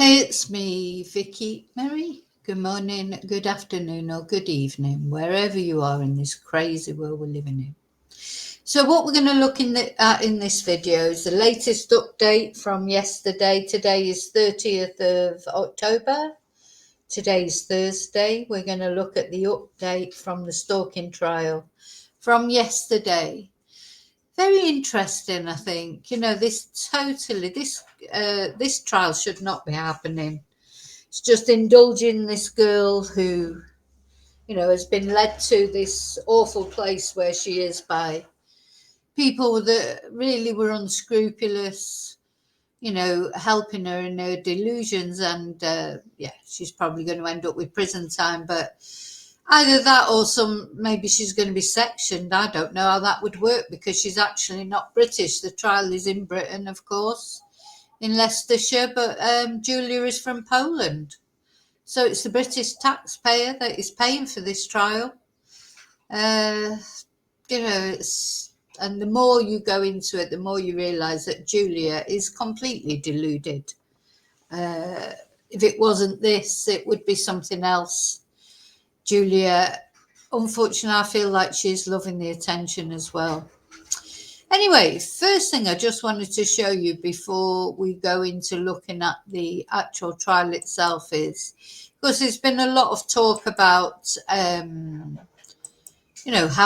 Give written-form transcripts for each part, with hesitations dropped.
It's me, Vicky Mary. Good morning, good afternoon, or good evening, wherever you are in this crazy world we're living in. So, what we're going to look at in this video is the latest update from yesterday. Today is 30th of October. Today's Thursday. We're going to look at the update from the stalking trial from yesterday. Very interesting, I think. This trial should not be happening. It's just indulging this girl who, has been led to this awful place where she is by people that really were unscrupulous, helping her in her delusions. And she's probably going to end up with prison time. But either that or maybe she's going to be sectioned. I don't know how that would work because she's actually not British. The trial is in Britain, of course, in Leicestershire, but Julia is from Poland. So it's the British taxpayer that is paying for this trial. And the more you go into it, the more you realise that Julia is completely deluded. If it wasn't this, it would be something else. Julia, unfortunately, I feel like she's loving the attention as well. Anyway, first thing I just wanted to show you before we go into looking at the actual trial itself is, because there's been a lot of talk about, how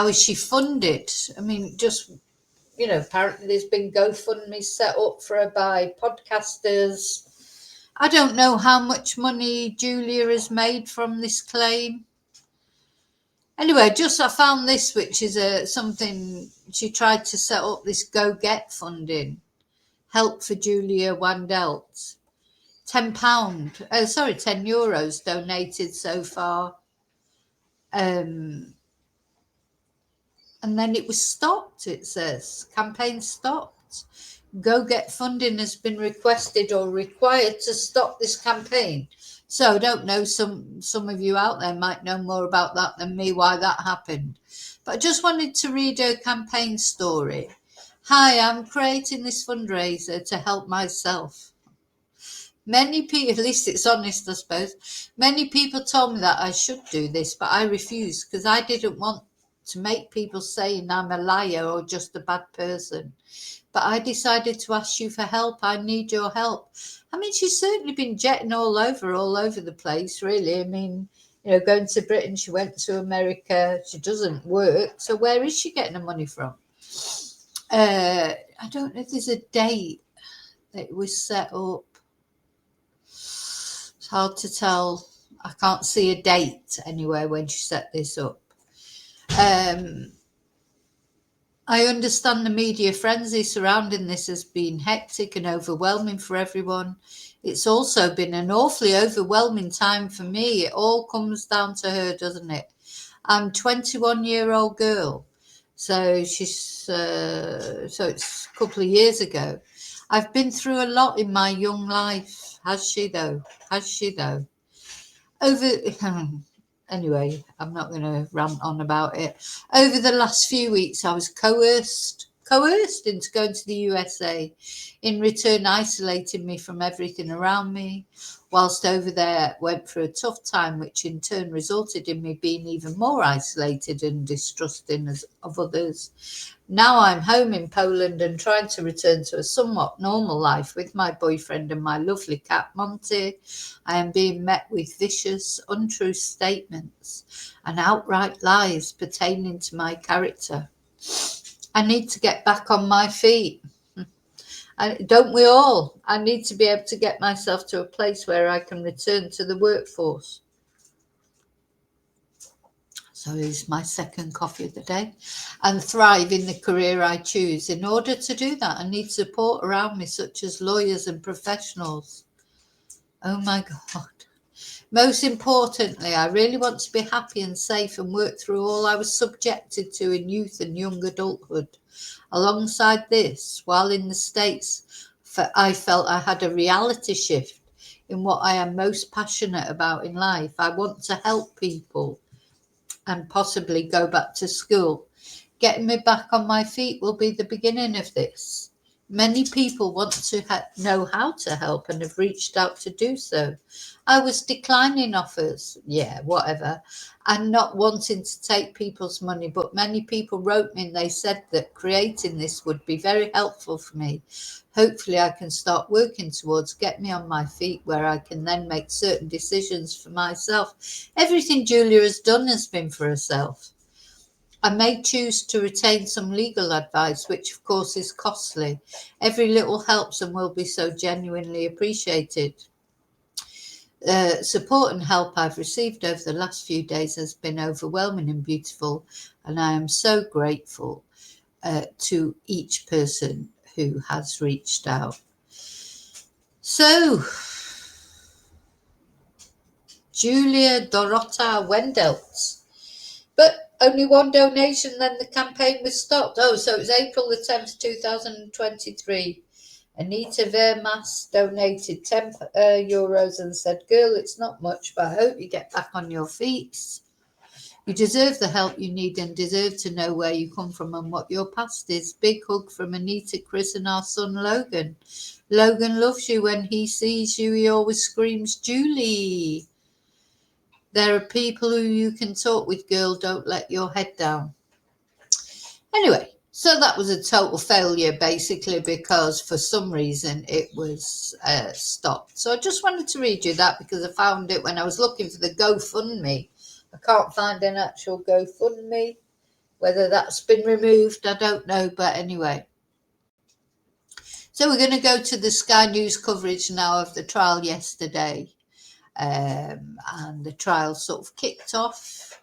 is she funded? I mean, apparently there's been GoFundMe set up for her by podcasters. I don't know how much money Julia has made from this claim. Anyway, I found this, which is something she tried to set up, this Go Get funding, help for Julia Wandelt. €10 donated so far. And then it was stopped, it says. Campaign stopped. Go Get funding has been requested or required to stop this campaign. So I don't know, some of you out there might know more about that than me, why that happened. But I just wanted to read her campaign story. Hi, I'm creating this fundraiser to help myself. Many people, at least it's honest, I suppose, many people told me that I should do this, but I refused because I didn't want to make people saying I'm a liar or just a bad person. But I decided to ask you for help. I need your help. I mean, she's certainly been jetting all over the place, really. I mean, going to Britain, she went to America. She doesn't work. So where is she getting the money from? I don't know if there's a date that it was set up. It's hard to tell. I can't see a date anywhere when she set this up. I understand the media frenzy surrounding this has been hectic and overwhelming for everyone. It's also been an awfully overwhelming time for me. It all comes down to her, doesn't it? I'm a 21-year-old girl. So it's a couple of years ago. I've been through a lot in my young life. Has she though? Anyway, I'm not going to rant on about it. Over the last few weeks, I was coerced into going to the USA, in return isolating me from everything around me, whilst over there went through a tough time, which in turn resulted in me being even more isolated and distrusting of others. Now I'm home in Poland and trying to return to a somewhat normal life with my boyfriend and my lovely cat Monty. I am being met with vicious, untrue statements and outright lies pertaining to my character. I need to get back on my feet. Don't we all? I need to be able to get myself to a place where I can return to the workforce. So here's my second coffee of the day. And thrive in the career I choose. In order to do that, I need support around me, such as lawyers and professionals. Oh my God. Most importantly, I really want to be happy and safe and work through all I was subjected to in youth and young adulthood. Alongside this, while in the States, I felt I had a reality shift in what I am most passionate about in life. I want to help people and possibly go back to school. Getting me back on my feet will be the beginning of this. Many people want to know how to help and have reached out to do so. I was declining offers, yeah, whatever, and not wanting to take people's money, but many people wrote me and they said that creating this would be very helpful for me. Hopefully I can start working towards get me on my feet where I can then make certain decisions for myself. Everything Julia has done has been for herself. I may choose to retain some legal advice, which of course is costly. Every little helps and will be so genuinely appreciated. Support and help I've received over the last few days has been overwhelming and beautiful, and I am so grateful to each person who has reached out. So, Julia Dorota Wendelt. But only one donation, then the campaign was stopped. Oh, so it was April the 10th, 2023. Anita Vermas donated €10 and said, "Girl, it's not much, but I hope you get back on your feet. You deserve the help you need and deserve to know where you come from and what your past is. Big hug from Anita, Chris, and our son Logan. Logan loves you. When he sees you, he always screams, Julie. There are people who you can talk with, girl. Don't let your head down." Anyway, so that was a total failure, basically, because for some reason it was stopped. So I just wanted to read you that because I found it when I was looking for the GoFundMe. I can't find an actual GoFundMe. Whether that's been removed, I don't know. But anyway. So we're going to go to the Sky News coverage now of the trial yesterday. And the trial sort of kicked off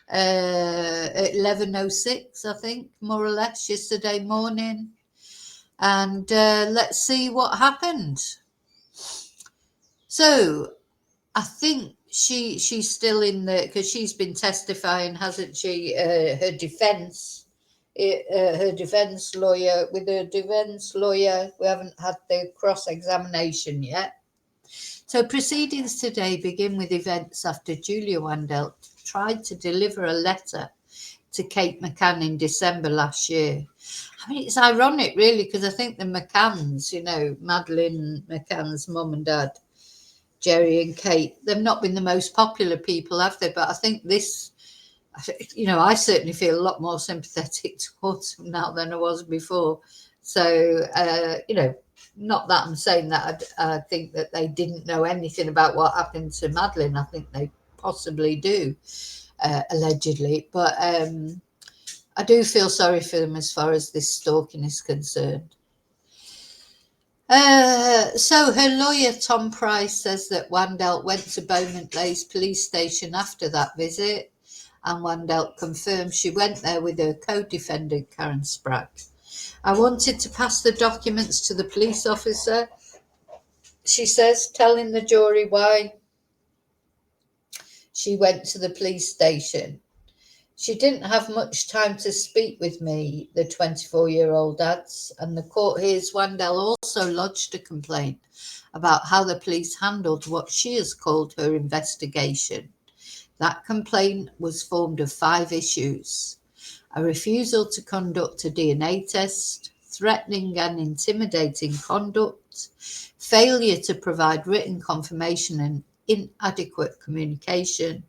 at 11:06, I think, more or less, yesterday morning. And let's see what happened. So I think she's still in the, because she's been testifying, hasn't she? Her defense lawyer, we haven't had the cross-examination yet. So proceedings today begin with events after Julia Wendelt tried to deliver a letter to Kate McCann in December last year. I mean, it's ironic, really, because I think the McCanns, Madeleine McCann's mum and dad, Jerry and Kate, they've not been the most popular people, have they? But I think this, I certainly feel a lot more sympathetic towards them now than I was before. So, not that I'm saying that I think that they didn't know anything about what happened to Madeleine. I think they possibly do, allegedly. But I do feel sorry for them as far as this stalking is concerned. So her lawyer, Tom Price, says that Wendelt went to Beaumont Leys police station after that visit, and Wendelt confirms she went there with her co-defendant, Karen Sprague. "I wanted to pass the documents to the police officer," she says, telling the jury why she went to the police station. "She didn't have much time to speak with me," the 24-year-old adds, and the court hears Wendelt also lodged a complaint about how the police handled what she has called her investigation. That complaint was formed of 5 issues: a refusal to conduct a DNA test, threatening and intimidating conduct, failure to provide written confirmation and inadequate communication,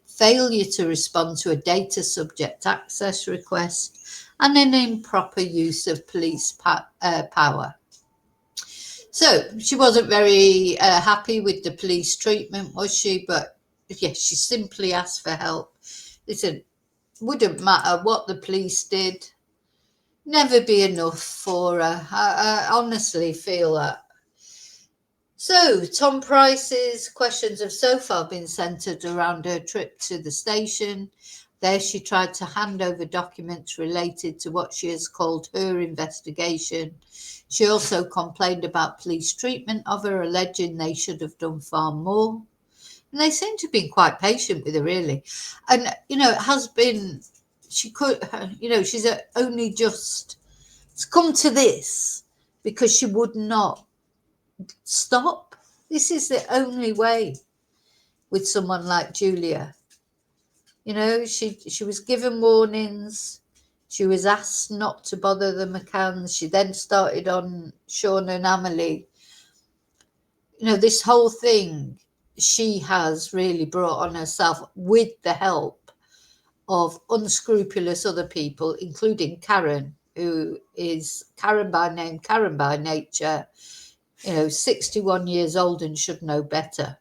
failure to respond to a data subject access request, and an improper use of police power. So she wasn't very happy with the police treatment, was she? But yes, she simply asked for help. Listen, wouldn't matter what the police did, never be enough for her. I honestly feel that. So Tom Price's questions have so far been centered around her trip to the station. There she tried to hand over documents related to what she has called her investigation. She also complained about police treatment of her, alleging they should have done far more. And they seem to have been quite patient with her, really. And, it has been, she's only just come to this because she would not stop. This is the only way with someone like Julia. She was given warnings. She was asked not to bother the McCanns. She then started on Sean and Amelie. This whole thing she has really brought on herself with the help of unscrupulous other people, including Karen, who is Karen by name, Karen by nature, 61 years old and should know better.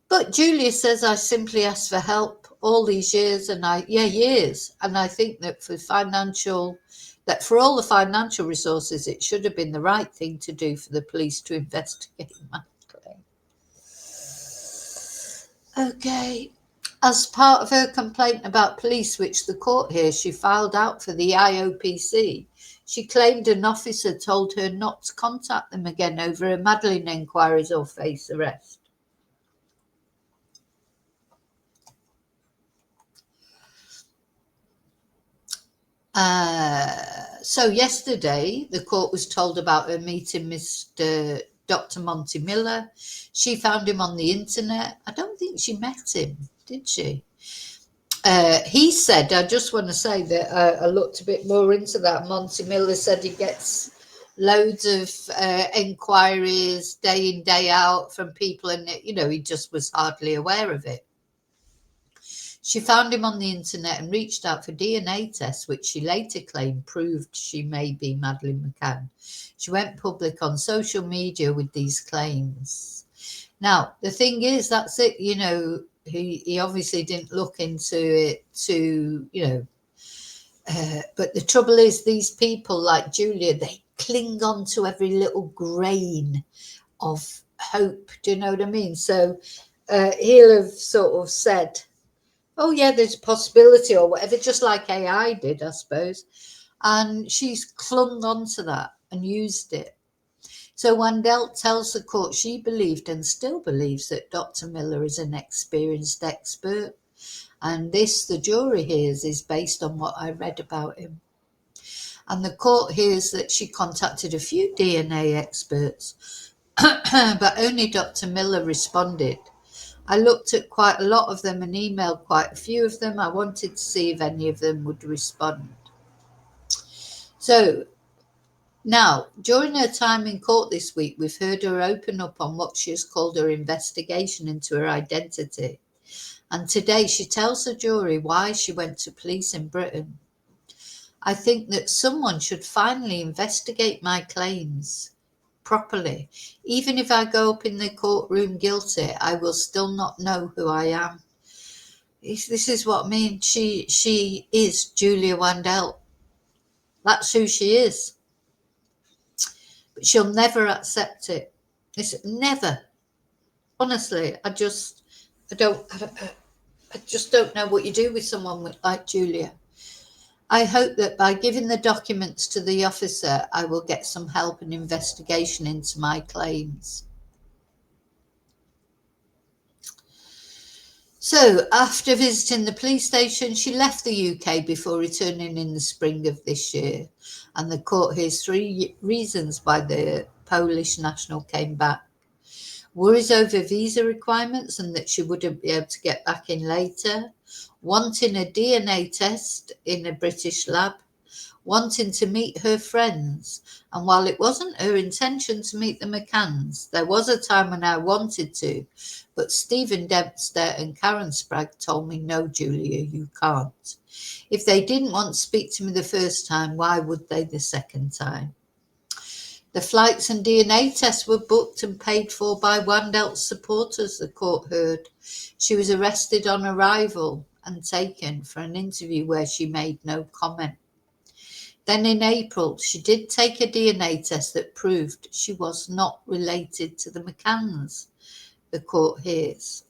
But Julia says, I simply asked for help all these years, years. And I think that for all the financial resources, it should have been the right thing to do for the police to investigate my claim. Okay. As part of her complaint about police, which the court hears she filed out for the IOPC, she claimed an officer told her not to contact them again over her Madeleine inquiries or face arrest. So yesterday, the court was told about her meeting Dr. Monty Miller. She found him on the internet. I don't think she met him, did she? He said, I just want to say that I looked a bit more into that. Monty Miller said he gets loads of inquiries day in, day out from people, and he just was hardly aware of it. She found him on the internet and reached out for DNA tests, which she later claimed proved she may be Madeleine McCann. She went public on social media with these claims. Now, the thing is, that's it, he obviously didn't look into it but the trouble is, these people like Julia, they cling on to every little grain of hope. Do you know what I mean? So he'll have sort of said, oh, yeah, there's a possibility or whatever, just like AI did, I suppose. And she's clung on to that and used it. So Wandel tells the court she believed and still believes that Dr. Miller is an experienced expert. And this, the jury hears, is based on what I read about him. And the court hears that she contacted a few DNA experts, but only Dr. Miller responded. I looked at quite a lot of them and emailed quite a few of them. I wanted to see if any of them would respond. So now, during her time in court this week, we've heard her open up on what she has called her investigation into her identity. And today she tells the jury why she went to police in Britain. I think that someone should finally investigate my claims properly. Even if I go up in the courtroom guilty, I will still not know who I am. This is what I mean. She is Julia Wandel. That's who she is. But she'll never accept it. It's never. Honestly, I just don't know what you do with someone like Julia. I hope that by giving the documents to the officer, I will get some help and investigation into my claims. So, after visiting the police station, she left the UK before returning in the spring of this year. And the court hears 3 reasons why the Polish national came back. Worries over visa requirements and that she wouldn't be able to get back in later. Wanting a DNA test in a British lab. Wanting to meet her friends. And while it wasn't her intention to meet the McCanns, there was a time when I wanted to. But Stephen Dempster and Karen Sprague told me, no, Julia, you can't. If they didn't want to speak to me the first time, why would they the second time? The flights and DNA tests were booked and paid for by Wandel's supporters, the court heard. She was arrested on arrival and taken for an interview where she made no comment. Then in April, she did take a DNA test that proved she was not related to the McCanns, the court hears.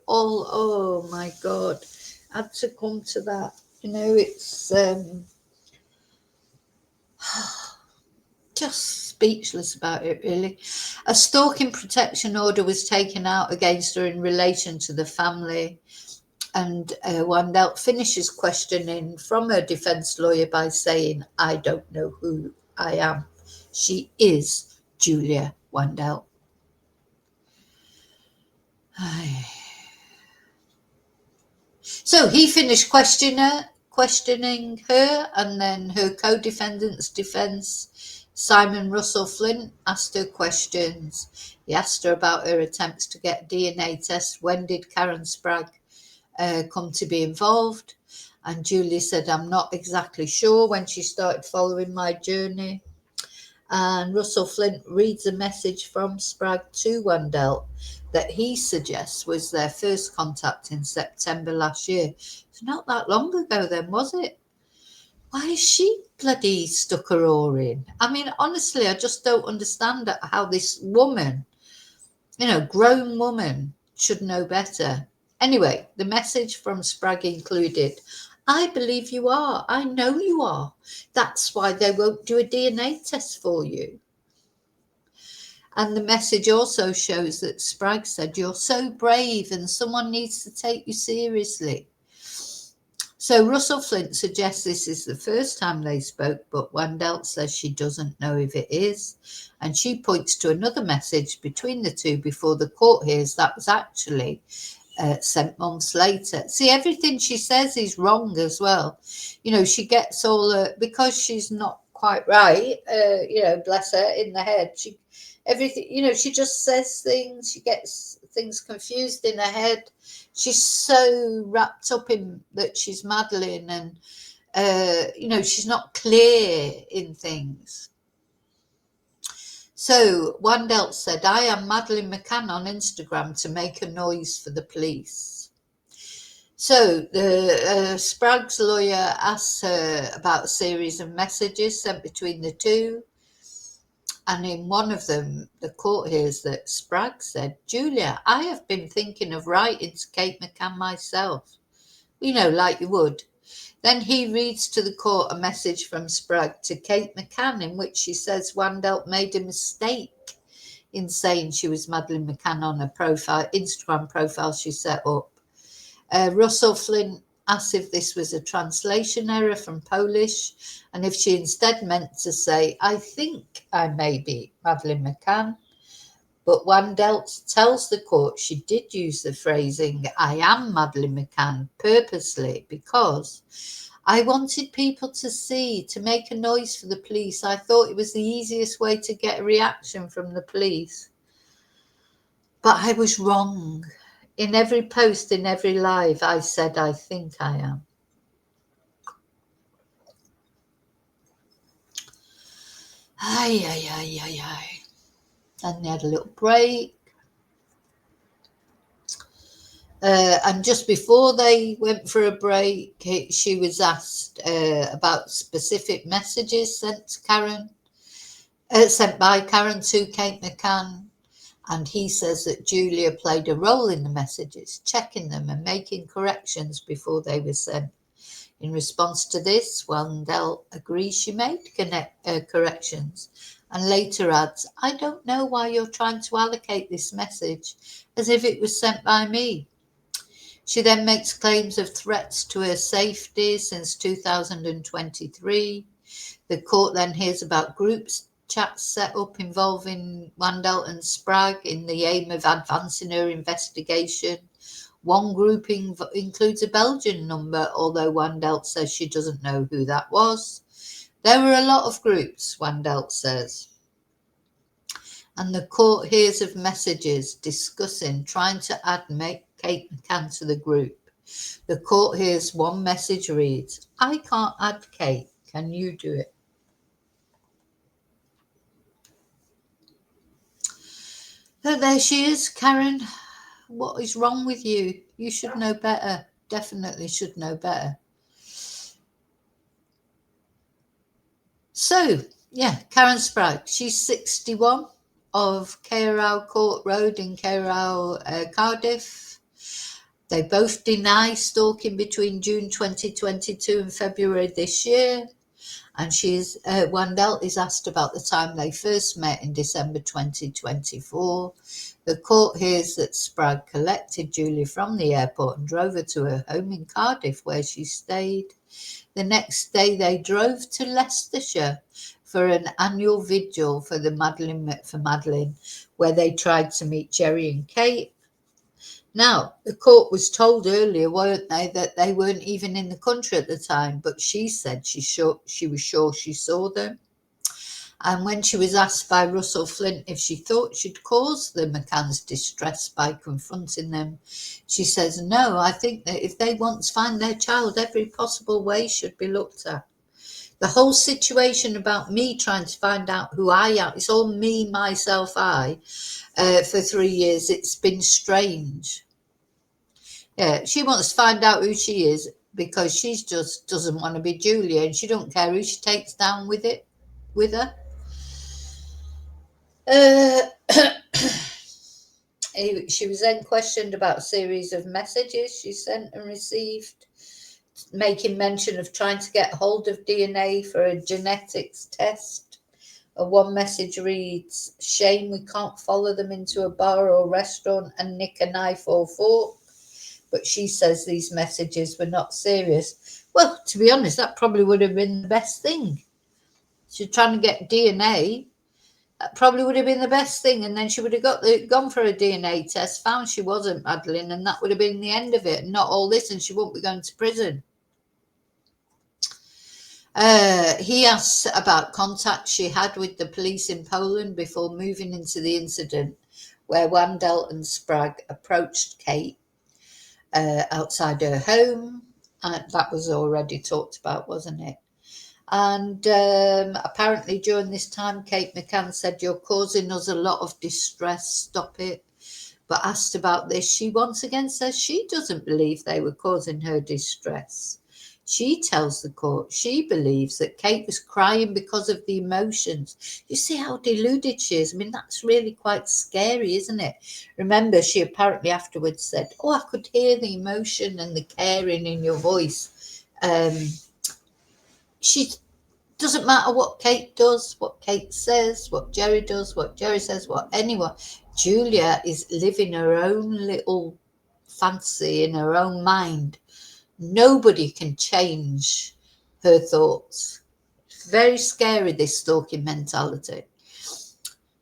Oh my God, I had to come to that. It's just speechless about it, really. A stalking protection order was taken out against her in relation to the family. And Wandel finishes questioning from her defense lawyer by saying, I don't know who I am. She is Julia Wandel. So he finished questioning her. questioning her, and then her co-defendant's defense, Simon Russell Flint, asked her questions. He asked her about her attempts to get DNA tests. When did Karen Sprague come to be involved? And Julie said, I'm not exactly sure when she started following my journey. And Russell Flint reads a message from Sprague to Wandel that he suggests was their first contact in September last year. It's not that long ago then, was it? Why is she bloody stuck her oar in? I mean, honestly, I just don't understand how this woman, grown woman, should know better. Anyway, the message from Sprague included, I believe you are. I know you are. That's why they won't do a DNA test for you. And the message also shows that Sprague said, you're so brave and someone needs to take you seriously. So Russell Flint suggests this is the first time they spoke, but Wandel says she doesn't know if it is. And she points to another message between the two before the court hears that was actually sent months later. See, everything she says is wrong as well. She gets all, because she's not quite right, bless her, in the head. She just says things, she gets things confused in her head. She's so wrapped up in that she's Madeleine, and she's not clear in things. So Wandel said, I am Madeleine McCann on Instagram to make a noise for the police. So the Sprague's lawyer asks her about a series of messages sent between the two. And in one of them, the court hears that Sprague said, Julia, I have been thinking of writing to Kate McCann myself. Like you would. Then he reads to the court a message from Sprague to Kate McCann in which she says Wandel made a mistake in saying she was Madeleine McCann on a Instagram profile she set up. Russell Flint asked if this was a translation error from Polish and if she instead meant to say, I think I may be Madeleine McCann. But Wandel tells the court she did use the phrasing, I am Madeleine McCann, purposely because I wanted people to see, to make a noise for the police. I thought it was the easiest way to get a reaction from the police. But I was wrong. In every post, in every live, I said, I think I am. Ay. And they had a little break. And just before they went for a break, she was asked about specific messages sent by Karen to Kate McCann. And he says that Julia played a role in the messages, checking them and making corrections before they were sent. In response to this, Wandel agrees she made corrections and later adds, I don't know why you're trying to allocate this message as if it was sent by me. She then makes claims of threats to her safety since 2023. The court then hears about groups chats set up involving Wandel and Sprague in the aim of advancing her investigation. One grouping includes a Belgian number, although Wandel says she doesn't know who that was. There were a lot of groups, Wandel says. And the court hears of messages discussing trying to add Kate McCann to the group. The court hears one message reads, I can't add Kate, can you do it? So there she is, Karen. What is wrong with you? You should know better. Definitely should know better. So, Karen Sprague. She's 61 of Caerau Court Road in Caerau, Cardiff. They both deny stalking between June 2022 and February this year. And Wandel is asked about the time they first met in December 2024. The court hears that Sprague collected Julie from the airport and drove her to her home in Cardiff, where she stayed. The next day, they drove to Leicestershire for an annual vigil for Madeleine, where they tried to meet Jerry and Kate. Now, the court was told earlier, weren't they, that they weren't even in the country at the time, but she said she was sure she saw them. And when she was asked by Russell Flint if she thought she'd caused the McCanns distress by confronting them, she says, no, I think that if they want to find their child, every possible way should be looked at. The whole situation about me trying to find out who I am, it's all me, myself, I, for 3 years. It's been strange. Yeah, she wants to find out who she is because she just doesn't want to be Julia, and she don't care who she takes down with her. She was then questioned about a series of messages she sent and received, making mention of trying to get hold of DNA for a genetics test. One message reads, shame we can't follow them into a bar or restaurant and nick a knife or fork. But she says these messages were not serious. Well, to be honest, that probably would have been the best thing. She's trying to get DNA. That probably would have been the best thing. And then she would have gone for a DNA test, found she wasn't Madeleine, and that would have been the end of it. And not all this, and she won't be going to prison. He asks about contacts she had with the police in Poland before moving into the incident where Wandel and Sprague approached Kate outside her home. That was already talked about, wasn't it? And apparently during this time, Kate McCann said, you're causing us a lot of distress, stop it. But asked about this, she once again says she doesn't believe they were causing her distress. She tells the court she believes that Kate was crying because of the emotions. You see how deluded she is? I mean, that's really quite scary, isn't it? Remember, she apparently afterwards said, oh, I could hear the emotion and the caring in your voice. She doesn't matter what Kate does, what Kate says, what Jerry does, what Jerry says, what anyone. Julia is living her own little fantasy in her own mind. Nobody can change her thoughts. Very scary, this stalking mentality.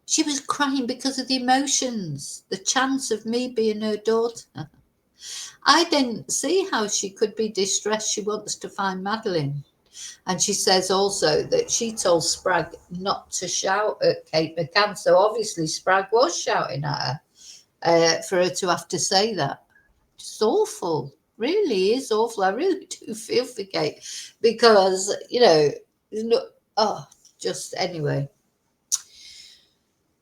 She was crying because of the emotions, the chance of me being her daughter. I didn't see how she could be distressed. She wants to find Madeleine. And she says also that she told Sprague not to shout at Kate McCann. So obviously Sprague was shouting at her for her to have to say that. It's awful. Really is awful. I really do feel for Kate because, just anyway.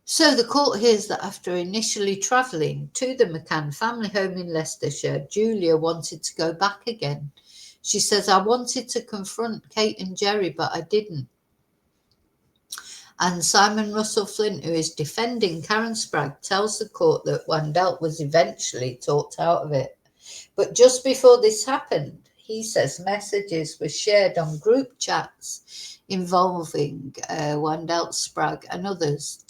So the court hears that after initially travelling to the McCann family home in Leicestershire, Julia wanted to go back again. She says, I wanted to confront Kate and Jerry, but I didn't. And Simon Russell Flint, who is defending Karen Sprague, tells the court that Wandel was eventually talked out of it. But just before this happened, he says messages were shared on group chats involving Wandel, Sprague and others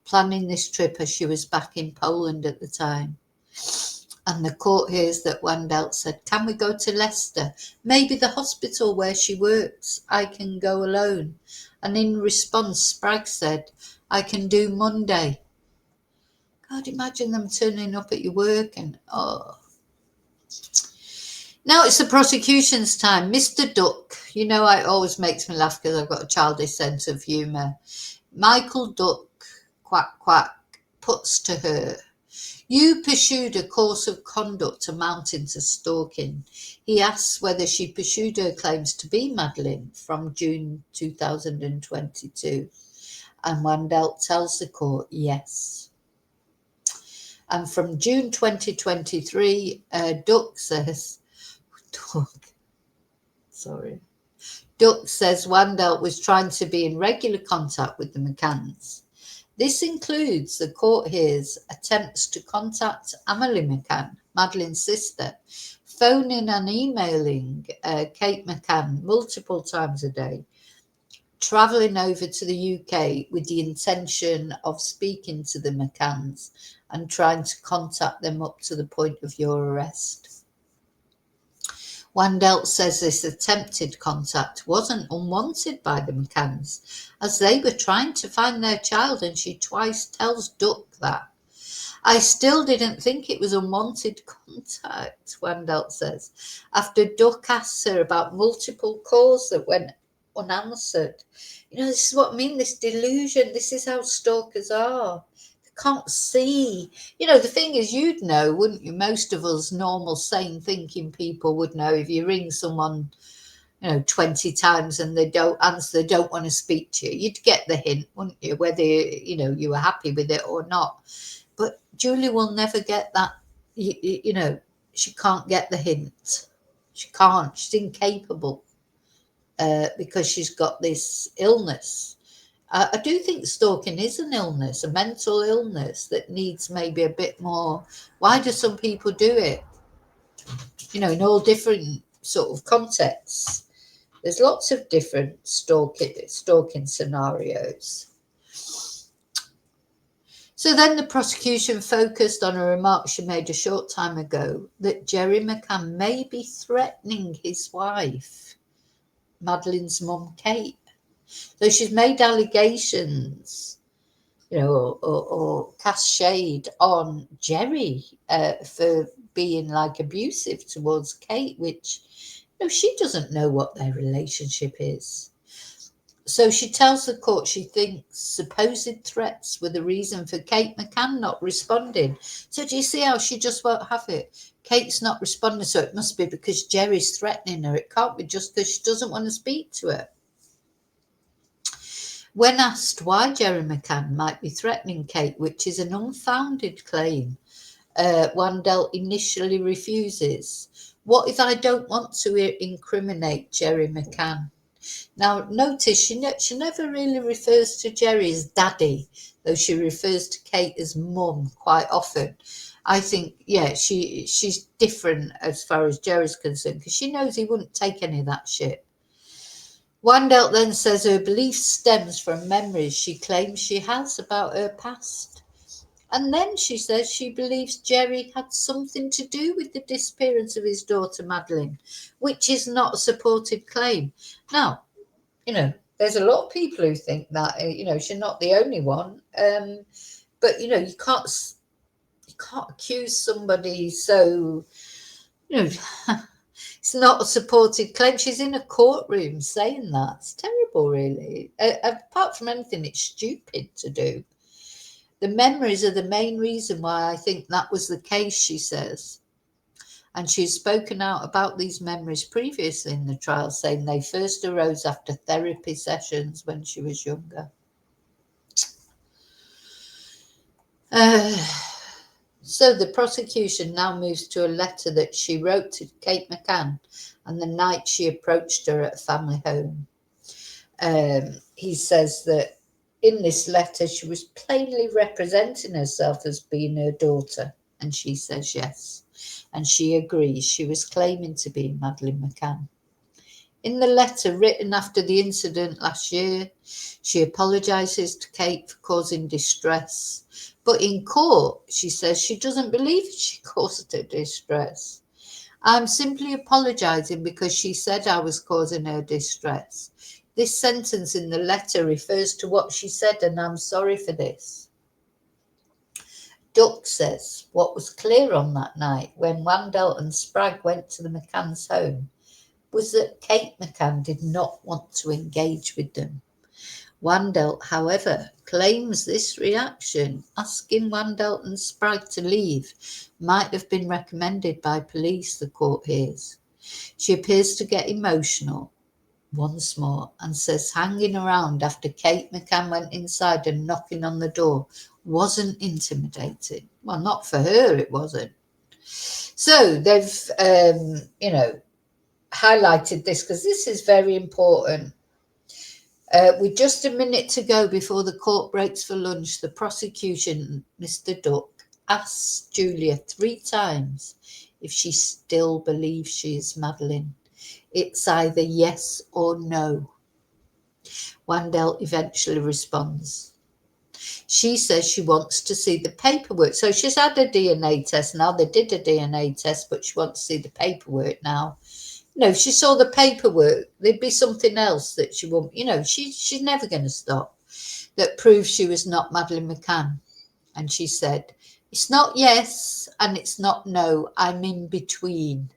planning this trip as she was back in Poland at the time. And the court hears that Wandel said, can we go to Leicester? Maybe the hospital where she works. I can go alone. And in response, Sprague said, I can do Monday. God, imagine them turning up at your work and, oh. Now it's the prosecution's time. Mr. Duck, it always makes me laugh because I've got a childish sense of humour. Michael Duck, quack, quack, puts to her, you pursued a course of conduct amounting to stalking. He asks whether she pursued her claims to be Madeleine from June 2022. And Wandel tells the court, yes. And from June 2023, Duck says Wandel was trying to be in regular contact with the McCanns. This includes, the court hears, attempts to contact Emily McCann, Madeleine's sister, phoning and emailing Kate McCann multiple times a day, travelling over to the UK with the intention of speaking to the McCanns and trying to contact them up to the point of your arrest. Wandel says this attempted contact wasn't unwanted by the McCanns, as they were trying to find their child, and she twice tells Duck that. I still didn't think it was unwanted contact, Wandelt says, after Duck asks her about multiple calls that went unanswered. This is what I mean, this delusion. This is how stalkers are. They can't see. The thing is, you'd know, wouldn't you? Most of us normal, sane thinking people would know if you ring someone 20 times and they don't answer, they don't want to speak to you. You'd get the hint, wouldn't you? Whether, you were happy with it or not. But Julie will never get that. She can't get the hint. She can't. She's incapable because she's got this illness. I do think stalking is an illness, a mental illness that needs maybe a bit more. Why do some people do it? In all different sort of contexts. There's lots of different stalking scenarios. So then the prosecution focused on a remark she made a short time ago that Jerry McCann may be threatening his wife, Madeleine's mum, Kate. So she's made allegations, or cast shade on Jerry for being like abusive towards Kate, which she doesn't know what their relationship is. So she tells the court she thinks supposed threats were the reason for Kate McCann not responding. So do you see how she just won't have it? Kate's not responding, so it must be because Jerry's threatening her. It can't be just because she doesn't want to speak to her. When asked why Jerry McCann might be threatening Kate, which is an unfounded claim, Wandelt initially refuses. What if I don't want to incriminate Jerry McCann? Now, notice she never really refers to Jerry as daddy, though she refers to Kate as mum quite often. I think, she's different as far as Jerry's concerned because she knows he wouldn't take any of that shit. Wandelt then says her belief stems from memories she claims she has about her past. And then she says she believes Jerry had something to do with the disappearance of his daughter, Madeleine, which is not a supported claim. Now, there's a lot of people who think that, she's not the only one. But, you can't accuse somebody so, it's not a supported claim. She's in a courtroom saying that. It's terrible, really. Apart from anything, it's stupid to do. The memories are the main reason why I think that was the case, she says. And she's spoken out about these memories previously in the trial, saying they first arose after therapy sessions when she was younger. So the prosecution now moves to a letter that she wrote to Kate McCann on the night she approached her at a family home. He says that in this letter, she was plainly representing herself as being her daughter. And she says yes. And she agrees. She was claiming to be Madeleine McCann. In the letter written after the incident last year, she apologises to Kate for causing distress. But in court, she says she doesn't believe she caused her distress. I'm simply apologising because she said I was causing her distress. This sentence in the letter refers to what she said, and I'm sorry for this. Duck says what was clear on that night when Wandelt and Spragg went to the McCann's home was that Kate McCann did not want to engage with them. Wandelt, however, claims this reaction, asking Wandelt and Spragg to leave, might have been recommended by police, the court hears. She appears to get emotional once more and says hanging around after Kate McCann went inside and knocking on the door wasn't intimidating. Well, not for her, it wasn't. So they've, highlighted this because this is very important. With just a minute to go before the court breaks for lunch, the prosecution, Mr. Duck, asks Julia 3 times if she still believes she is Madeleine. It's either yes or no. Wandelt eventually responds. She says she wants to see the paperwork. So she's had a DNA test now. They did a DNA test, but she wants to see the paperwork now. If she saw the paperwork, there'd be something else that she won't, she's never going to stop, that proves she was not Madeleine McCann. And she said, It's not yes and it's not no. I'm in between.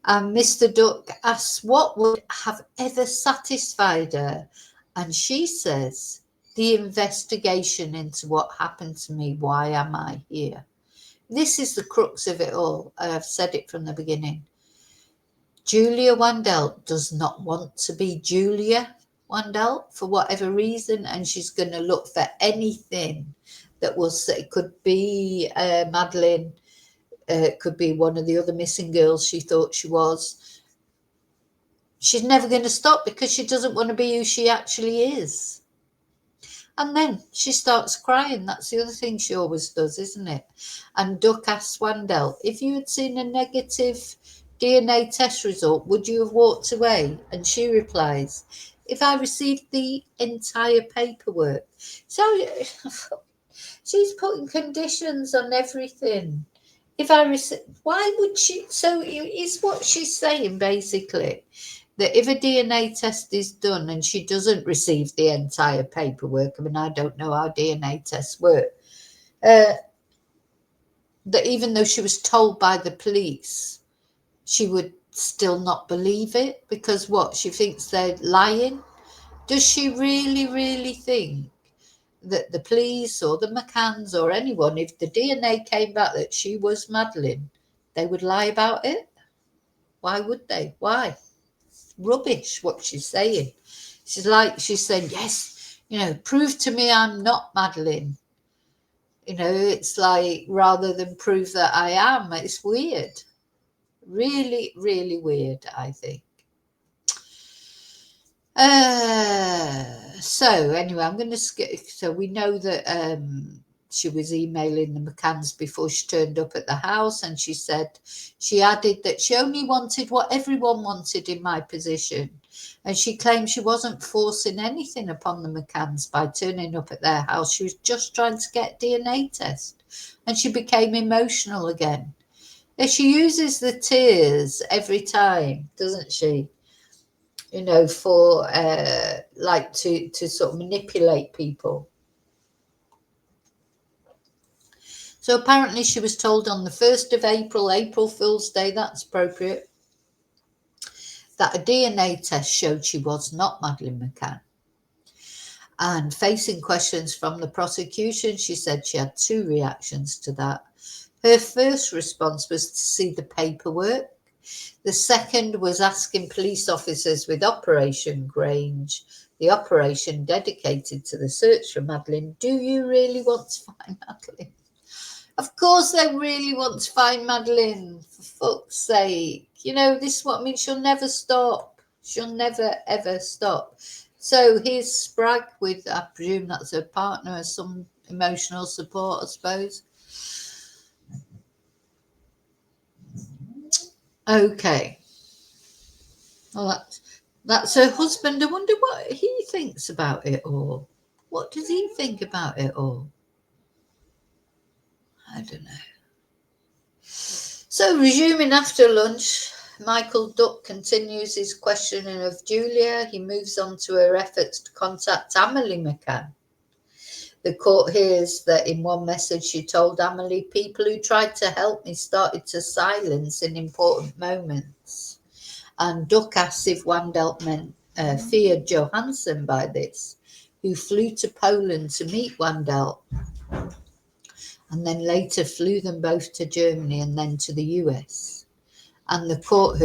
And Mr. Duck asks what would have ever satisfied her. And she says, the investigation into what happened to me. Why am I here? This is the crux of it all. I've said it from the beginning. Julia Wandel does not want to be Julia Wandel for whatever reason, and she's going to look for anything that was, it could be Madeleine, it could be one of the other missing girls she thought she was. She's never going to stop because she doesn't want to be who she actually is. And then she starts crying. That's the other thing she always does, isn't it? And Duck asks Wandel, if you had seen a negative DNA test result, would you have walked away? And she replies, if I received the entire paperwork. So she's putting conditions on everything. If I receive, why would she? So is what she's saying basically that if a DNA test is done and she doesn't receive the entire paperwork, I mean, I don't know how DNA tests work, that even though she was told by the police, she would still not believe it because what? She thinks they're lying? Does she really, really think that the police or the McCanns or anyone, if the DNA came back that she was Madeleine, they would lie about it? Why would they? Why? Rubbish what she's saying. She's saying, yes, prove to me I'm not Madeleine. It's like rather than prove that I am. It's weird. Really, really weird, I think. So anyway, I'm going to skip. So we know that she was emailing the McCanns before she turned up at the house, and she added that she only wanted what everyone wanted in my position, and she claimed she wasn't forcing anything upon the McCanns by turning up at their house. She was just trying to get DNA test, and she became emotional again. She uses the tears every time, doesn't she? For like to sort of manipulate people. So apparently she was told on the 1st of April, April Fool's Day, that's appropriate, that a DNA test showed she was not Madeleine McCann. And facing questions from the prosecution, she said she had two reactions to that. Her first response was to see the paperwork. The second was asking police officers with Operation Grange, the operation dedicated to the search for Madeleine, do you really want to find Madeleine? Of course they really want to find Madeleine, for fuck's sake. This is what I mean. She'll never stop. She'll never, ever stop. So here's Spragg with, I presume that's her partner, as some emotional support, I suppose. Okay. Well, that's her husband. I wonder what he thinks about it all. What does he think about it all? I don't know. So, resuming after lunch, Michael Duck continues his questioning of Julia. He moves on to her efforts to contact Amelie McCann. The court hears that in one message she told Amelie, people who tried to help me started to silence in important moments. And Duck asks if Wandel feared Johansson by this, who flew to Poland to meet Wandel and then later flew them both to Germany and then to the US. And the court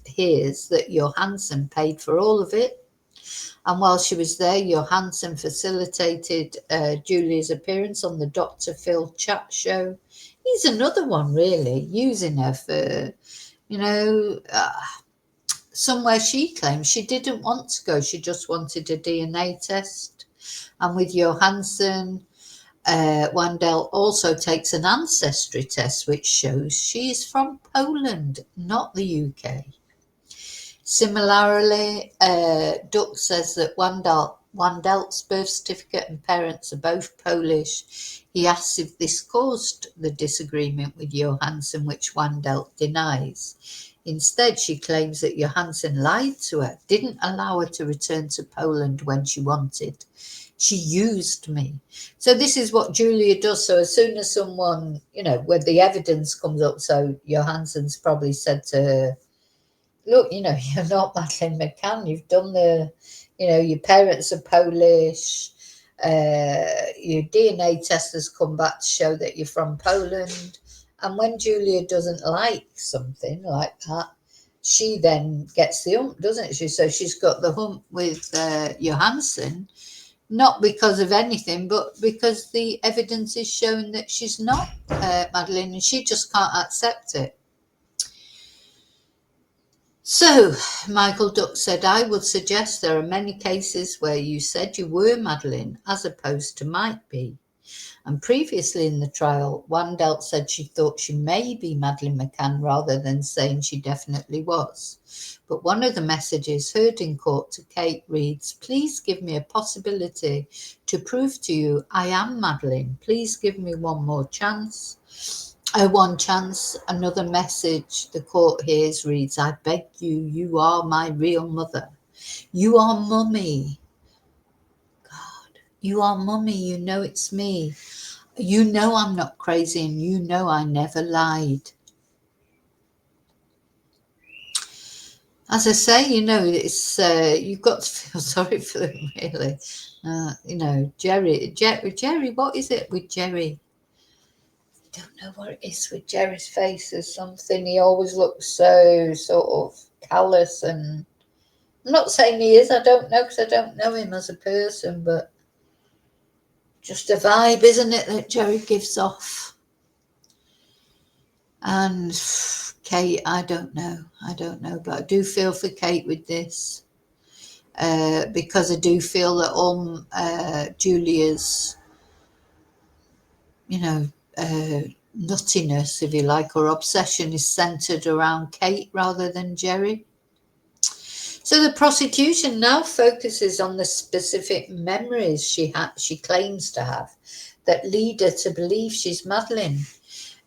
hears that Johansson paid for all of it. And while she was there, Johansson facilitated Julia's appearance on the Dr. Phil chat show. He's another one, really, using her for, somewhere she claims she didn't want to go. She just wanted a DNA test. And with Johansson, Wandel also takes an ancestry test, which shows she is from Poland, not the UK. Similarly, Duck says that Wandel's birth certificate and parents are both Polish. He asks if this caused the disagreement with Johansson, which Wandel denies. Instead, she claims that Johansson lied to her, didn't allow her to return to Poland when she wanted. She used me. So this is what Julia does. So as soon as someone, when the evidence comes up, so Johansson's probably said to her, look, you're not Madeleine McCann. You've done your parents are Polish. Your DNA test has come back to show that you're from Poland. And when Julia doesn't like something like that, she then gets the hump, doesn't she? So she's got the hump with Johansson, not because of anything, but because the evidence is showing that she's not Madeleine, and she just can't accept it. So, Michael Duck said, I would suggest there are many cases where you said you were Madeleine as opposed to might be. And previously in the trial, Wandelt said she thought she may be Madeleine McCann rather than saying she definitely was. But one of the messages heard in court to Kate reads, please give me a possibility to prove to you I am Madeleine. Please give me one more chance. One chance. Another message the court hears reads, I beg you, you are my real mother. You are mummy. God, you are mummy. You know it's me. You know I'm not crazy, and you know I never lied. As I say, it's you've got to feel sorry for them, really. Jerry, what is it with Jerry? I don't know what it is with Jerry's face. There's something. He always looks so sort of callous, and I'm not saying he is. I don't know because I don't know him as a person, but just a vibe, isn't it, that Jerry gives off? And Kate, I don't know, but I do feel for Kate with this, because I do feel that all Julia's, nuttiness, if you like, or obsession is centered around Kate rather than Jerry. So the prosecution now focuses on the specific memories she claims to have that lead her to believe she's Madeleine.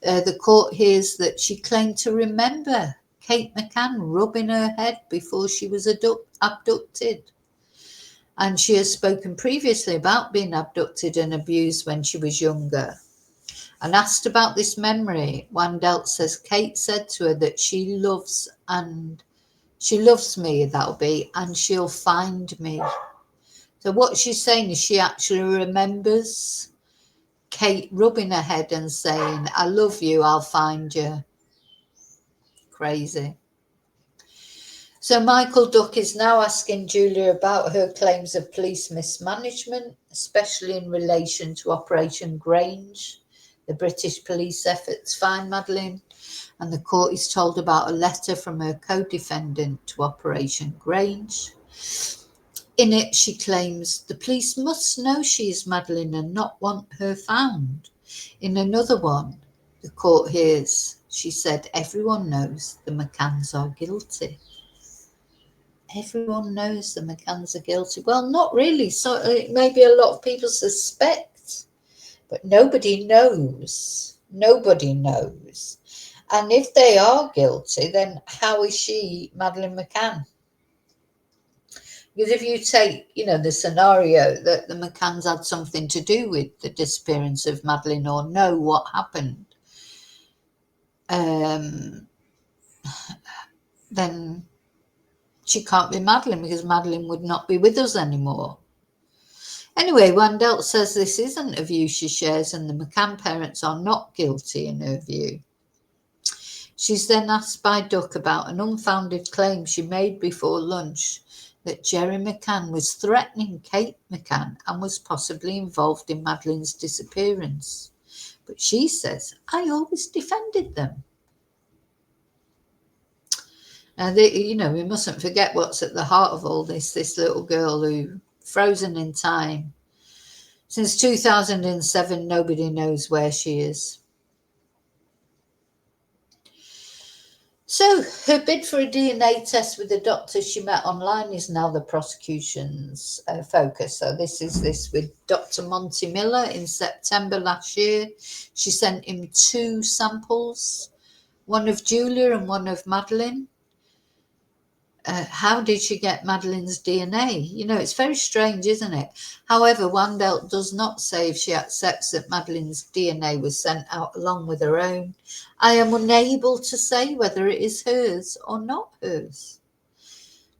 The court hears that she claimed to remember Kate McCann rubbing her head before she was abducted. And she has spoken previously about being abducted and abused when she was younger. And asked about this memory, Wandelt says Kate said to her that she loves me, that'll be, and she'll find me. So what she's saying is she actually remembers Kate rubbing her head and saying, I love you, I'll find you. Crazy. So Michael Duck is now asking Julia about her claims of police mismanagement, especially in relation to Operation Grange, the British police efforts to find Madeleine. And the court is told about a letter from her co-defendant to Operation Grange. In it, she claims the police must know she is Madeleine and not want her found. In another one, the court hears, she said, everyone knows the McCanns are guilty. Everyone knows the McCanns are guilty. Well, not really. So maybe a lot of people suspect, but nobody knows. Nobody knows. And if they are guilty, then how is she Madeleine McCann? Because if you take, the scenario that the McCanns had something to do with the disappearance of Madeleine or know what happened, then she can't be Madeleine because Madeleine would not be with us anymore. Anyway, Wandelt says this isn't a view she shares and the McCann parents are not guilty in her view. She's then asked by Duck about an unfounded claim she made before lunch that Jerry McCann was threatening Kate McCann and was possibly involved in Madeleine's disappearance. But she says, I always defended them. And we mustn't forget what's at the heart of all this little girl who, frozen in time. Since 2007, nobody knows where she is. So her bid for a DNA test with the doctor she met online is now the prosecution's focus. So this with Dr. Monty Miller in September last year. She sent him 2 samples, one of Julia and one of Madeleine. how did she get Madeleine's DNA? You know, it's very strange, isn't it? However, Wandelt does not say if she accepts that Madeleine's DNA was sent out along with her own. I am unable to say whether it is hers or not hers.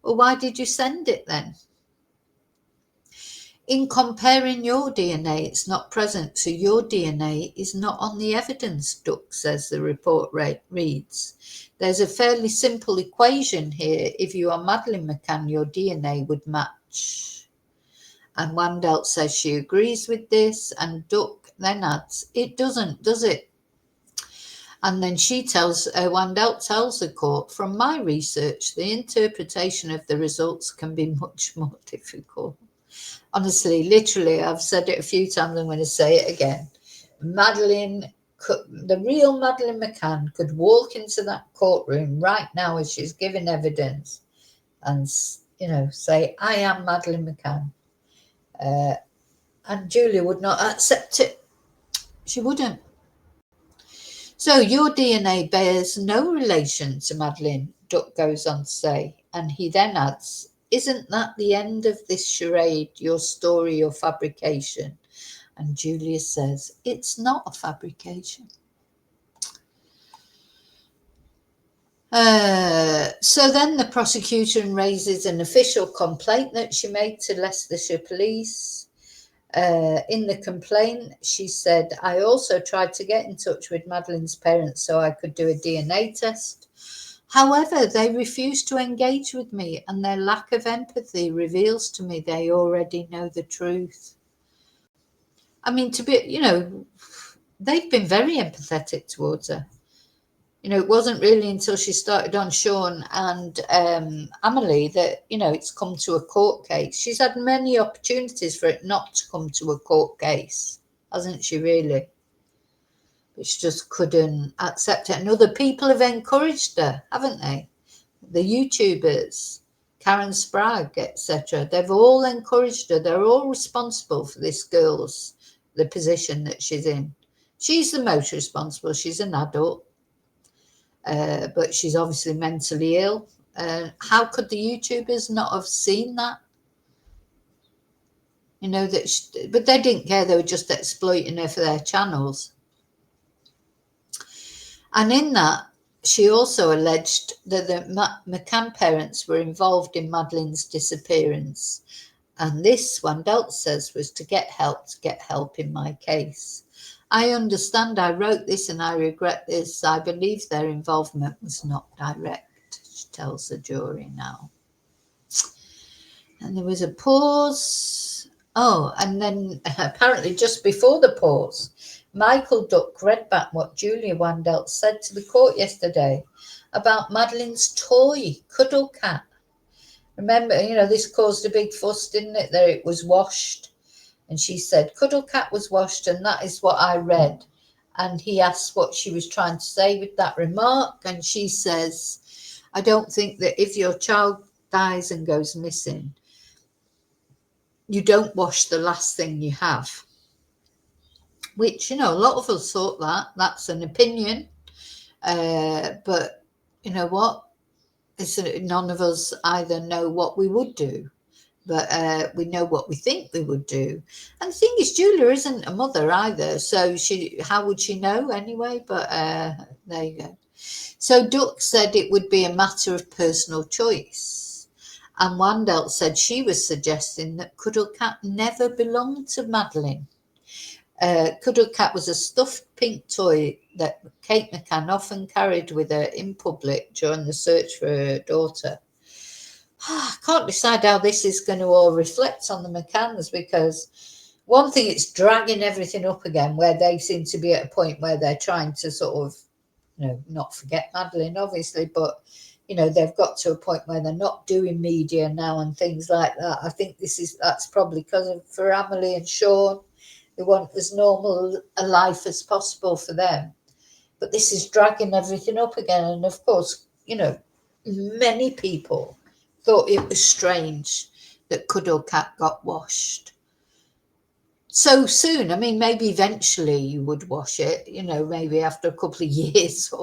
Well, why did you send it then? In comparing your DNA, it's not present, so your DNA is not on the evidence, Duck says the report reads. There's a fairly simple equation here. If you are Madeleine McCann, your DNA would match. And Wandelt says she agrees with this, and Duck then adds, it doesn't, does it? And then Wandelt tells the court, from my research, the interpretation of the results can be much more difficult. Honestly, literally, I've said it a few times. I'm going to say it again. The real Madeleine McCann could walk into that courtroom right now as she's giving evidence and, say, I am Madeleine McCann. And Julia would not accept it. She wouldn't. So your DNA bears no relation to Madeleine, Duck goes on to say. And he then adds, isn't that the end of this charade, your story, your fabrication? And Julia says, it's not a fabrication. So then the prosecution raises an official complaint that she made to Leicestershire Police. In the complaint, she said, I also tried to get in touch with Madeleine's parents so I could do a DNA test. However, they refuse to engage with me, and their lack of empathy reveals to me they already know the truth. I mean, they've been very empathetic towards her. It wasn't really until she started on Sean and Amelie that, it's come to a court case. She's had many opportunities for it not to come to a court case, hasn't she, really? She just couldn't accept it. And other people have encouraged her, haven't they? The YouTubers, Karen Sprague, etc. They've all encouraged her. They're all responsible for this the position that she's in. She's the most responsible. She's an adult, but she's obviously mentally ill. How could the YouTubers not have seen that? But they didn't care. They were just exploiting her for their channels. And in that, she also alleged that the McCann parents were involved in Madeleine's disappearance. And this, Wandelt says, was to get help in my case. I understand I wrote this and I regret this. I believe their involvement was not direct, she tells the jury now. And there was a pause. Oh, and then apparently just before the pause, Michael Duck read back what Julia Wandelt said to the court yesterday about Madeleine's toy, Cuddle Cat. Remember, this caused a big fuss, didn't it, that it was washed? And she said, Cuddle Cat was washed, and that is what I read. And he asked what she was trying to say with that remark. And she says, I don't think that if your child dies and goes missing, you don't wash the last thing you have. Which, a lot of us thought that's an opinion. But you know what? None of us either know what we would do, but we know what we think we would do. And the thing is, Julia isn't a mother either, so how would she know anyway? But there you go. So Duck said it would be a matter of personal choice. And Wandelt said she was suggesting that Cuddle Cat never belonged to Madeleine. Cuddle Cat was a stuffed pink toy that Kate McCann often carried with her in public during the search for her daughter. I can't decide how this is going to all reflect on the McCanns, because one thing, it's dragging everything up again, where they seem to be at a point where they're trying to sort of, not forget Madeleine, obviously, but, they've got to a point where they're not doing media now and things like that. I think that's probably because for Amelie and Sean, they want as normal a life as possible for them. But this is dragging everything up again. And of course, many people thought it was strange that Cuddle Cat got washed so soon. I mean, maybe eventually you would wash it, maybe after a couple of years,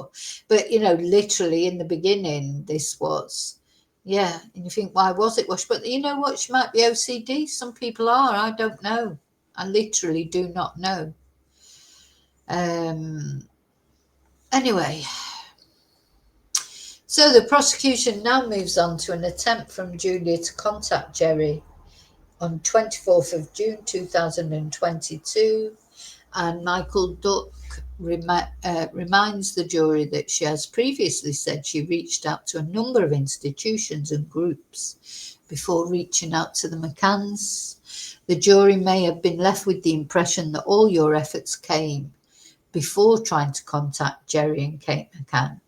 but literally in the beginning, this was, Yeah, and you think, why was it washed? But you know what? She might be OCD. Some people are. I don't know. I literally do not know. Anyway, so the prosecution now moves on to an attempt from Julia to contact Jerry on 24th of June 2022, and Michael Duck reminds the jury that she has previously said she reached out to a number of institutions and groups before reaching out to the McCanns. The jury may have been left with the impression that all your efforts came before trying to contact Jerry and Kate McCann.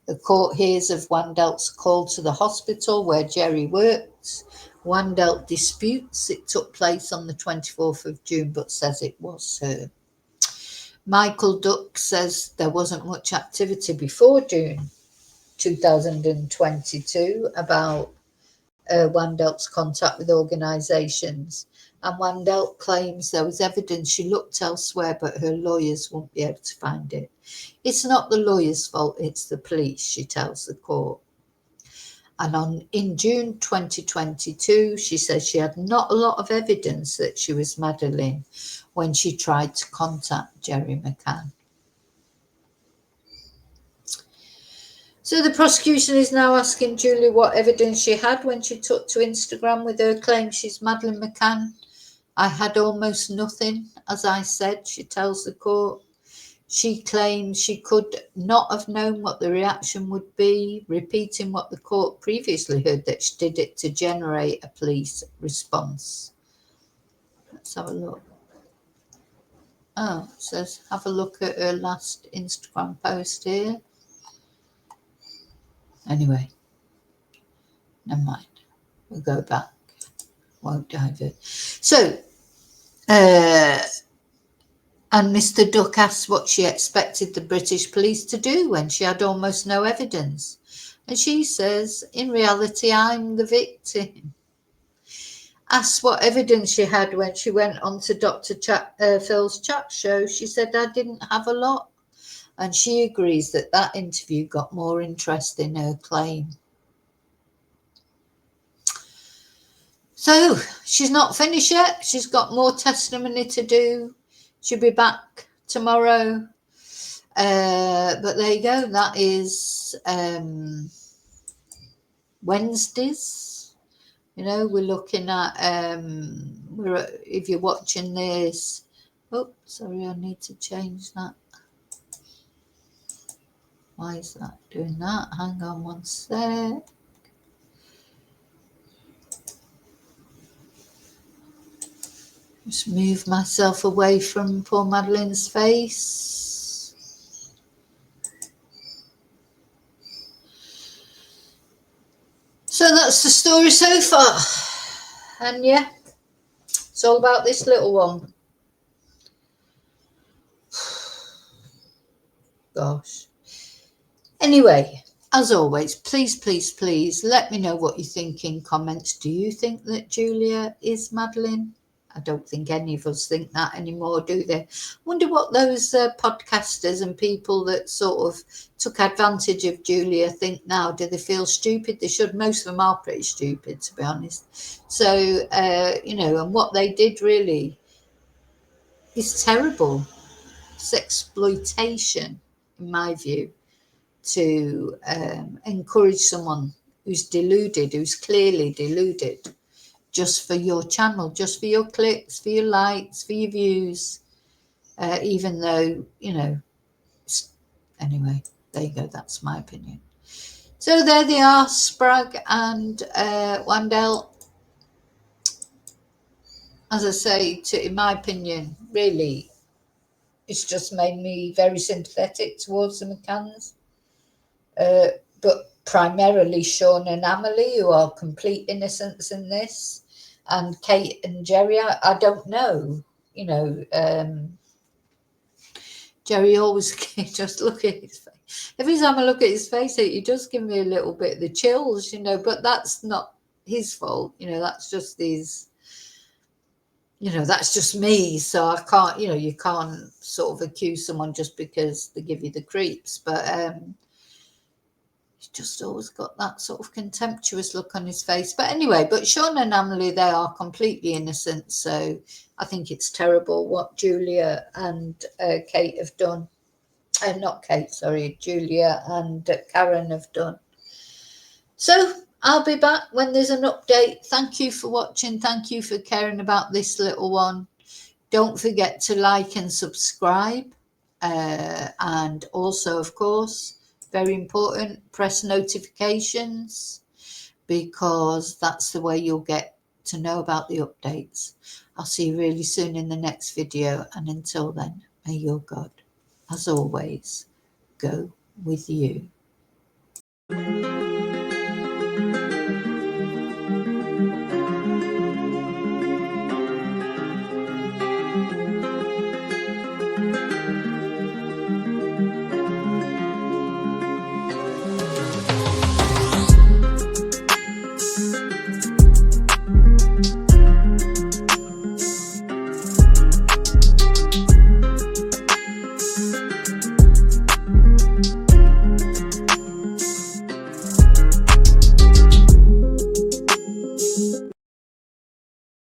The court hears of Wandelt's call to the hospital where Jerry worked. Wandelt disputes it took place on the 24th of June, but says it was her. Michael Duck says there wasn't much activity before June 2022 about Wandelt's contact with organisations, and Wandelt claims there was evidence she looked elsewhere, but her lawyers won't be able to find it. It's not the lawyer's fault, it's the police, she tells the court. And in June 2022, she says she had not a lot of evidence that she was Madeleine when she tried to contact Jerry McCann. So the prosecution is now asking Julie what evidence she had when she took to Instagram with her claim she's Madeleine McCann. I had almost nothing, as I said, she tells the court. She claims she could not have known what the reaction would be, repeating what the court previously heard, that she did it to generate a police response. Let's have a look. Oh, it says have a look at her last Instagram post here. Anyway, never mind. We'll go back. Won't divert. So, and Mr. Duck asked what she expected the British police to do when she had almost no evidence. And she says, in reality, I'm the victim. Asked what evidence she had when she went on to Dr. Phil's chat show, she said, I didn't have a lot. And she agrees that that interview got more interest in her claim. So she's not finished yet. She's got more testimony to do. She'll be back tomorrow. But there you go. That is Wednesdays. You know, we're looking at, if you're watching this, oh, sorry, I need to change that. Why is that doing that? Hang on one sec. Just move myself away from poor Madeleine's face. So that's the story so far. And yeah, it's all about this little one. Gosh. Anyway, as always, please let me know what you think in comments. Do you think that Julia is Madeleine? I don't think any of us think that anymore, do they? Wonder what those podcasters and people that sort of took advantage of Julia think now. Do they feel stupid? They should. Most of them are pretty stupid, to be honest. So, you know, and what they did really is terrible. It's exploitation, in my view, to encourage someone who's deluded, who's clearly deluded, just for your channel, just for your clicks, for your likes, for your views, even though, you know, anyway, there you go, that's my opinion. So there they are, Sprague and Wandel. As I say, in my opinion, really, it's just made me very sympathetic towards the McCanns. But primarily Sean and Amelie, who are complete innocents in this, and Kate and Jerry, I don't know, you know. Jerry always just look at his face. Every time I look at his face, he does give me a little bit of the chills, you know, but that's not his fault, you know, that's just these, you know, that's just me. So I can't, you know, you can't sort of accuse someone just because they give you the creeps. But just always got that sort of contemptuous look on his face. But anyway, but Sean and Emily, they are completely innocent. So I think it's terrible what Julia and Kate have done. Not Kate, sorry, Julia and Karen have done. So I'll be back when there's an update. Thank you for watching. Thank you for caring about this little one. Don't forget to like and subscribe. And also, of course, very important, press notifications, because that's the way you'll get to know about the updates. I'll see you really soon in the next video. And until then, may your God, as always, go with you.